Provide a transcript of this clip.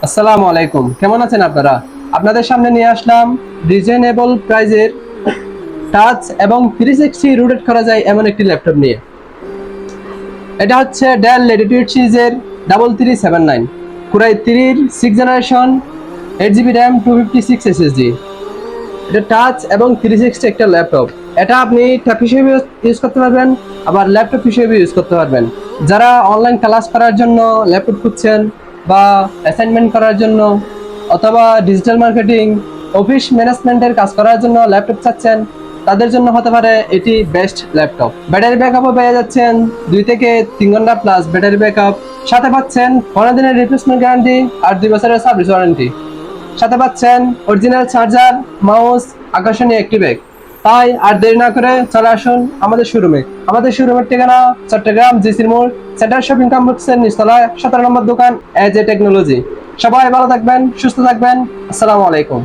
আসসালামু আলাইকুম, কেমন আছেন আপনারা? আপনাদের সামনে নিয়ে আসলাম রিজনেবল প্রাইজের টাচ এবং 360 রোটেট করা যায় এমন একটি ল্যাপটপ নিয়ে। এটা হচ্ছে ডেল ল্যাটিটিউড সিরিজের 3379 core i 3 6 generation, 8 GB RAM, 256 SSD. এটা টাচ এবং 360 একটা ল্যাপটপ। এটা আপনি ট্যাব হিসেবে ইউজ করতে পারবেন, আবার ল্যাপটপ হিসেবে ইউজ করতে পারবেন। যারা অনলাইন ক্লাস করার জন্য ল্যাপটপ খুঁজছেন, বা অ্যাসাইনমেন্ট করার জন্য, অথবা ডিজিটাল মার্কেটিং, অফিস ম্যানেজমেন্টের কাজ করার জন্য ল্যাপটপ চাচ্ছেন, তাদের জন্য হতে পারে এটি বেস্ট ল্যাপটপ। ব্যাটারি ব্যাকআপও পেয়ে যাচ্ছেন 2 থেকে 3 ঘন্টা প্লাস ব্যাটারি ব্যাকআপ। সাথে পাচ্ছেন 15 দিনের রিপ্লেসমেন্ট গ্যারান্টি আর 2 বছরের সার্ভিস ওয়ারেন্টি। সাথে পাচ্ছেন অরিজিনাল চার্জার, মাউস, আকর্ষণীয় একটি ব্যাগ। তাই আর দেরি না করে চলে আসুন আমাদের শোরুমে। আমাদের শোরুমের ঠিকানা চট্টগ্রাম জিসির মোড়, সেন্ট্রাল শপিং কমপ্লেক্সের নিচতলায় 17 নম্বর দোকান এজ এ টেকনোলজি। সবাই ভালো থাকবেন, সুস্থ থাকবেন। আসসালামু আলাইকুম।